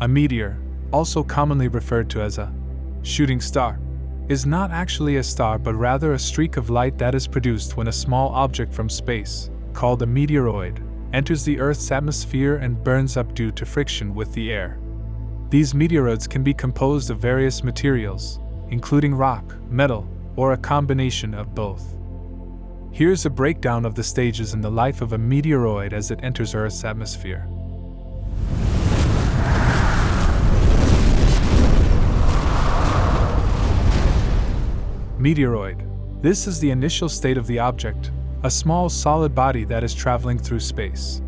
A meteor, also commonly referred to as a shooting star, is not actually a star but rather a streak of light that is produced when a small object from space, called a meteoroid, enters the Earth's atmosphere and burns up due to friction with the air. These meteoroids can be composed of various materials, including rock, metal, or a combination of both. Here's a breakdown of the stages in the life of a meteoroid as it enters Earth's atmosphere. Meteoroid. This is the initial state of the object, a small solid body that is traveling through space.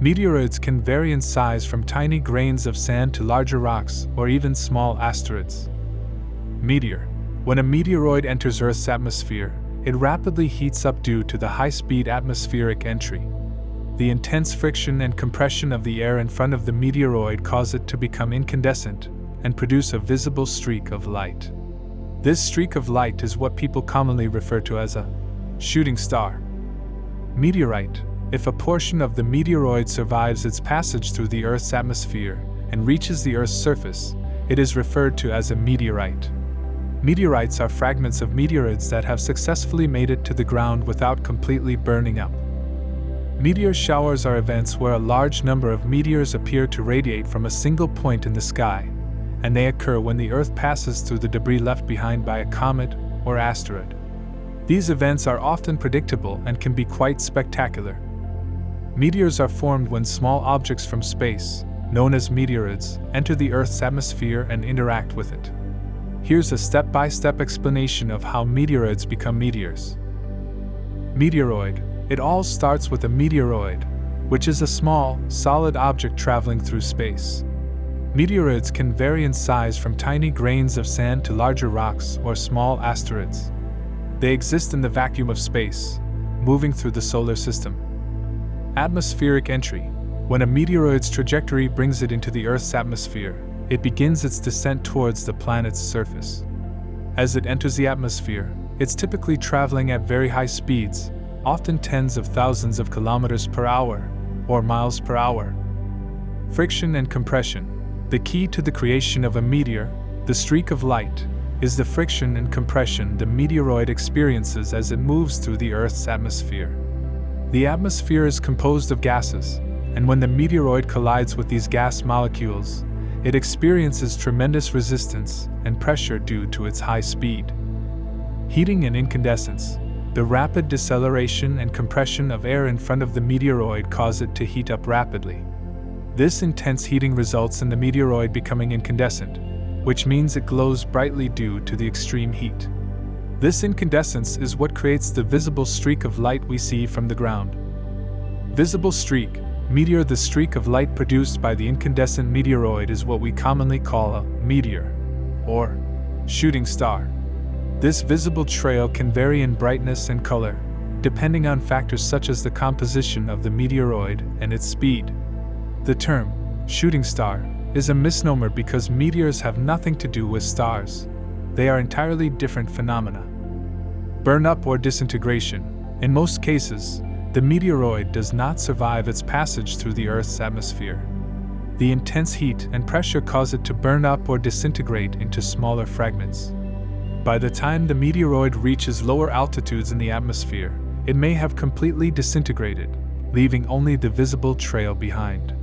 Meteoroids can vary in size from tiny grains of sand to larger rocks or even small asteroids. Meteor. When a meteoroid enters Earth's atmosphere, it rapidly heats up due to the high-speed atmospheric entry. The intense friction and compression of the air in front of the meteoroid cause it to become incandescent and produce a visible streak of light. This streak of light is what people commonly refer to as a shooting star. Meteorite. If a portion of the meteoroid survives its passage through the Earth's atmosphere and reaches the Earth's surface, it is referred to as a meteorite. Meteorites are fragments of meteoroids that have successfully made it to the ground without completely burning up. Meteor showers are events where a large number of meteors appear to radiate from a single point in the sky, and they occur when the Earth passes through the debris left behind by a comet or asteroid. These events are often predictable and can be quite spectacular. Meteors are formed when small objects from space, known as meteoroids, enter the Earth's atmosphere and interact with it. Here's a step-by-step explanation of how meteoroids become meteors. Meteoroid. It all starts with a meteoroid, which is a small, solid object traveling through space. Meteoroids can vary in size from tiny grains of sand to larger rocks or small asteroids. They exist in the vacuum of space, moving through the solar system. Atmospheric entry. When a meteoroid's trajectory brings it into the Earth's atmosphere, it begins its descent towards the planet's surface. As it enters the atmosphere, it's typically traveling at very high speeds, often tens of thousands of kilometers per hour or miles per hour. Friction and compression. The key to the creation of a meteor, the streak of light, is the friction and compression the meteoroid experiences as it moves through the Earth's atmosphere. The atmosphere is composed of gases, and when the meteoroid collides with these gas molecules, it experiences tremendous resistance and pressure due to its high speed. Heating and incandescence. The rapid deceleration and compression of air in front of the meteoroid cause it to heat up rapidly. This intense heating results in the meteoroid becoming incandescent, which means it glows brightly due to the extreme heat. This incandescence is what creates the visible streak of light we see from the ground. Visible streak. Meteor. The streak of light produced by the incandescent meteoroid is what we commonly call a meteor, or shooting star. This visible trail can vary in brightness and color, depending on factors such as the composition of the meteoroid and its speed. The term shooting star is a misnomer because meteors have nothing to do with stars. They are entirely different phenomena. Burn-up or disintegration. In most cases, the meteoroid does not survive its passage through the Earth's atmosphere. The intense heat and pressure cause it to burn up or disintegrate into smaller fragments. By the time the meteoroid reaches lower altitudes in the atmosphere, it may have completely disintegrated, leaving only the visible trail behind.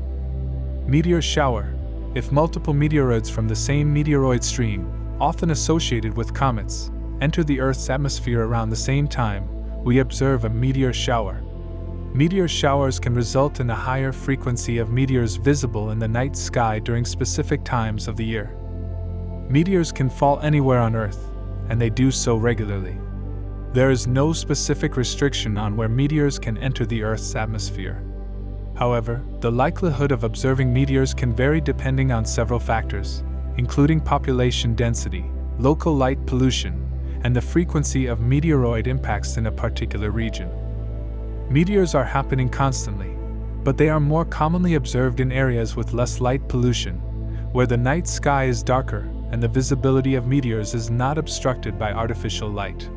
Meteor shower. If multiple meteoroids from the same meteoroid stream, often associated with comets, enter the Earth's atmosphere around the same time, we observe a meteor shower. Meteor showers can result in a higher frequency of meteors visible in the night sky during specific times of the year. Meteors can fall anywhere on Earth, and they do so regularly. There is no specific restriction on where meteors can enter the Earth's atmosphere. However, the likelihood of observing meteors can vary depending on several factors, including population density, local light pollution, and the frequency of meteoroid impacts in a particular region. Meteors are happening constantly, but they are more commonly observed in areas with less light pollution, where the night sky is darker and the visibility of meteors is not obstructed by artificial light.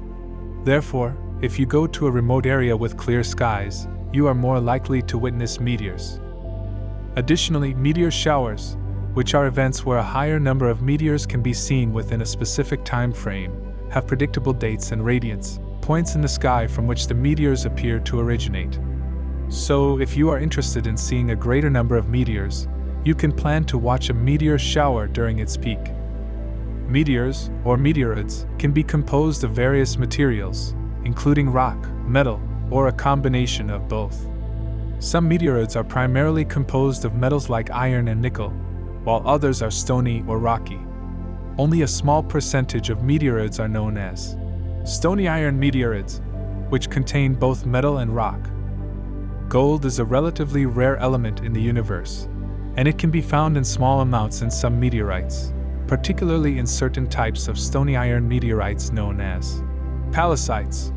Therefore, if you go to a remote area with clear skies, you are more likely to witness meteors. Additionally, meteor showers, which are events where a higher number of meteors can be seen within a specific time frame, have predictable dates and radiance, points in the sky from which the meteors appear to originate. So, if you are interested in seeing a greater number of meteors, you can plan to watch a meteor shower during its peak. Meteors, or meteoroids, can be composed of various materials, including rock, metal, or a combination of both. Some meteoroids are primarily composed of metals like iron and nickel, while others are stony or rocky. Only a small percentage of meteoroids are known as stony iron meteoroids, which contain both metal and rock. Gold is a relatively rare element in the universe, and it can be found in small amounts in some meteorites, particularly in certain types of stony iron meteorites known as pallasites.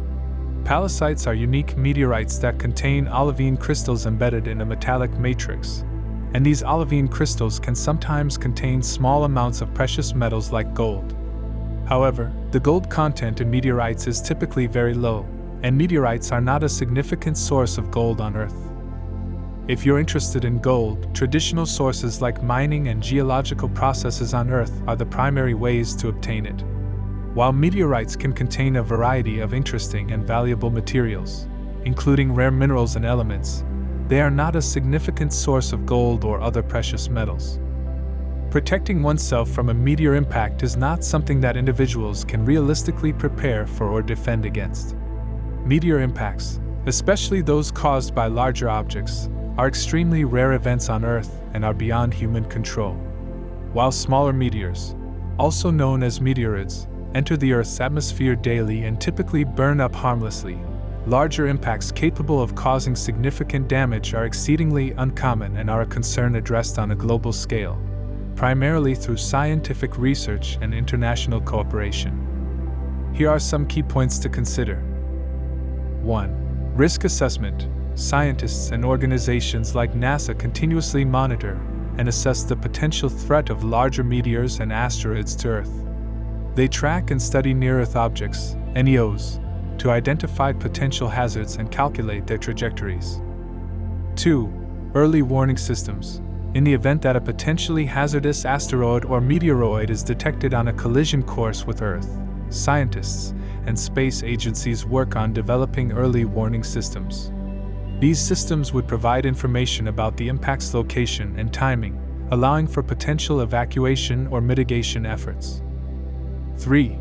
Pallasites are unique meteorites that contain olivine crystals embedded in a metallic matrix, and these olivine crystals can sometimes contain small amounts of precious metals like gold. However, the gold content in meteorites is typically very low, and meteorites are not a significant source of gold on Earth. If you're interested in gold, traditional sources like mining and geological processes on Earth are the primary ways to obtain it. While meteorites can contain a variety of interesting and valuable materials, including rare minerals and elements, they are not a significant source of gold or other precious metals. Protecting oneself from a meteor impact is not something that individuals can realistically prepare for or defend against. Meteor impacts, especially those caused by larger objects, are extremely rare events on Earth and are beyond human control. While smaller meteors, also known as meteoroids, enter the Earth's atmosphere daily and typically burn up harmlessly, larger impacts capable of causing significant damage are exceedingly uncommon and are a concern addressed on a global scale, primarily through scientific research and international cooperation. Here are some key points to consider. 1. Risk assessment. Scientists and organizations like NASA continuously monitor and assess the potential threat of larger meteors and asteroids to Earth. They track and study near-Earth objects, NEOs, to identify potential hazards and calculate their trajectories. 2. Early warning systems. In the event that a potentially hazardous asteroid or meteoroid is detected on a collision course with Earth, scientists and space agencies work on developing early warning systems. These systems would provide information about the impact's location and timing, allowing for potential evacuation or mitigation efforts. 3.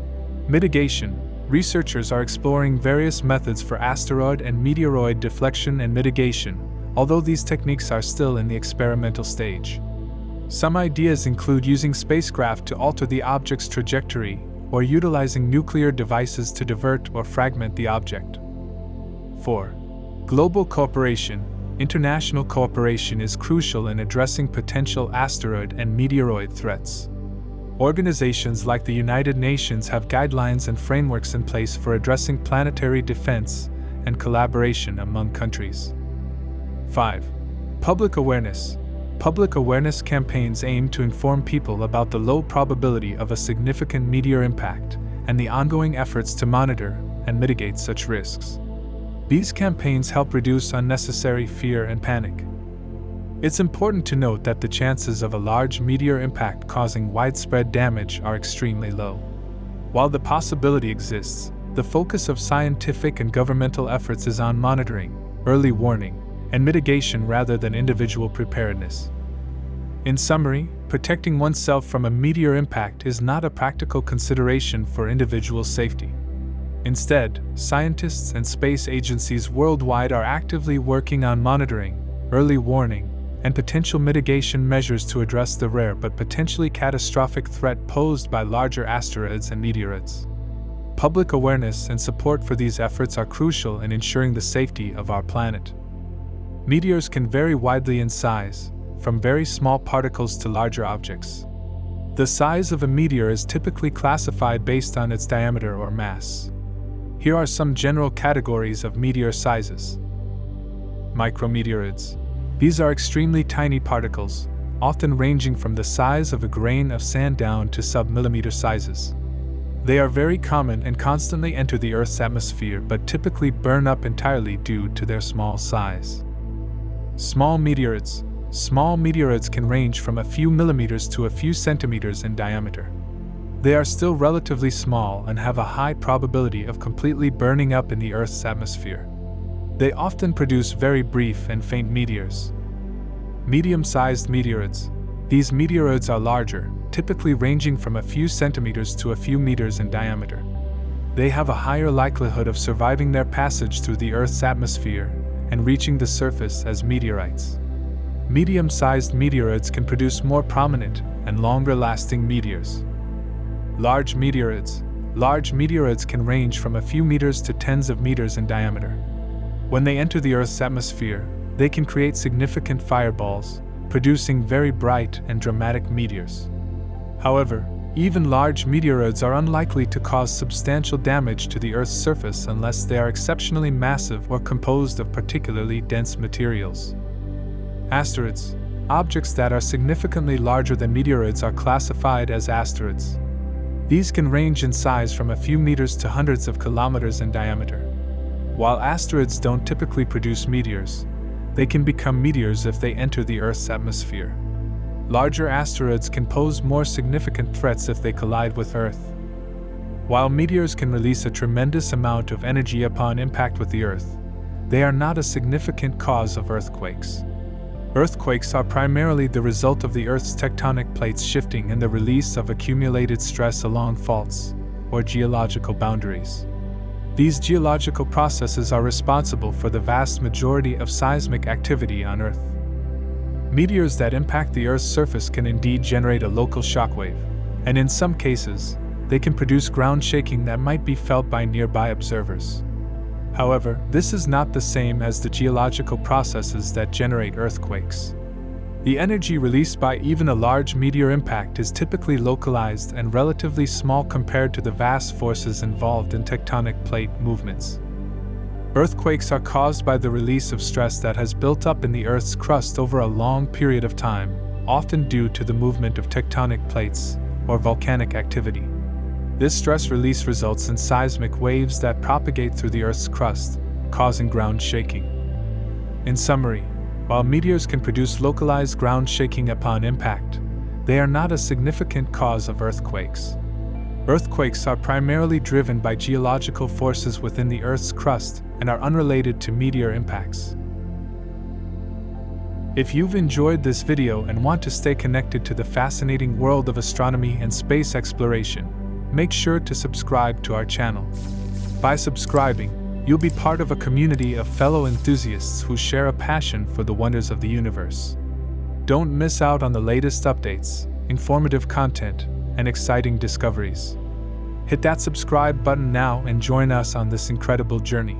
Mitigation. Researchers are exploring various methods for asteroid and meteoroid deflection and mitigation, although these techniques are still in the experimental stage. Some ideas include using spacecraft to alter the object's trajectory or utilizing nuclear devices to divert or fragment the object. 4. Global cooperation. International cooperation is crucial in addressing potential asteroid and meteoroid threats. Organizations like the United Nations have guidelines and frameworks in place for addressing planetary defense and collaboration among countries. 5. Public awareness. Public awareness campaigns aim to inform people about the low probability of a significant meteor impact and the ongoing efforts to monitor and mitigate such risks. These campaigns help reduce unnecessary fear and panic. It's important to note that the chances of a large meteor impact causing widespread damage are extremely low. While the possibility exists, the focus of scientific and governmental efforts is on monitoring, early warning, and mitigation rather than individual preparedness. In summary, protecting oneself from a meteor impact is not a practical consideration for individual safety. Instead, scientists and space agencies worldwide are actively working on monitoring, early warning, and potential mitigation measures to address the rare but potentially catastrophic threat posed by larger asteroids and meteoroids. Public awareness and support for these efforts are crucial in ensuring the safety of our planet. Meteors can vary widely in size, from very small particles to larger objects. The size of a meteor is typically classified based on its diameter or mass. Here are some general categories of meteor sizes. Micrometeoroids. These are extremely tiny particles, often ranging from the size of a grain of sand down to sub-millimeter sizes. They are very common and constantly enter the Earth's atmosphere but typically burn up entirely due to their small size. Small meteoroids. small meteoroids can range from a few millimeters to a few centimeters in diameter. They are still relatively small and have a high probability of completely burning up in the Earth's atmosphere. They often produce very brief and faint meteors. Medium-sized meteoroids. These meteoroids are larger, typically ranging from a few centimeters to a few meters in diameter. They have a higher likelihood of surviving their passage through the Earth's atmosphere and reaching the surface as meteorites. Medium-sized meteoroids can produce more prominent and longer-lasting meteors. Large meteoroids. Large meteoroids can range from a few meters to tens of meters in diameter. When they enter the Earth's atmosphere, they can create significant fireballs, producing very bright and dramatic meteors. However, even large meteoroids are unlikely to cause substantial damage to the Earth's surface unless they are exceptionally massive or composed of particularly dense materials. Asteroids. Objects that are significantly larger than meteoroids are classified as asteroids. These can range in size from a few meters to hundreds of kilometers in diameter. While asteroids don't typically produce meteors, they can become meteors if they enter the Earth's atmosphere. Larger asteroids can pose more significant threats if they collide with Earth. While meteors can release a tremendous amount of energy upon impact with the Earth, they are not a significant cause of earthquakes. Earthquakes are primarily the result of the Earth's tectonic plates shifting and the release of accumulated stress along faults, or geological boundaries. These geological processes are responsible for the vast majority of seismic activity on Earth. Meteors that impact the Earth's surface can indeed generate a local shockwave, and in some cases, they can produce ground shaking that might be felt by nearby observers. However, this is not the same as the geological processes that generate earthquakes. The energy released by even a large meteor impact is typically localized and relatively small compared to the vast forces involved in tectonic plate movements. Earthquakes are caused by the release of stress that has built up in the Earth's crust over a long period of time, often due to the movement of tectonic plates or volcanic activity. This stress release results in seismic waves that propagate through the Earth's crust, causing ground shaking. In summary, while meteors can produce localized ground shaking upon impact, they are not a significant cause of earthquakes. Earthquakes are primarily driven by geological forces within the Earth's crust and are unrelated to meteor impacts. If you've enjoyed this video and want to stay connected to the fascinating world of astronomy and space exploration, make sure to subscribe to our channel. By subscribing, you'll be part of a community of fellow enthusiasts who share a passion for the wonders of the universe. Don't miss out on the latest updates, informative content, and exciting discoveries. Hit that subscribe button now and join us on this incredible journey.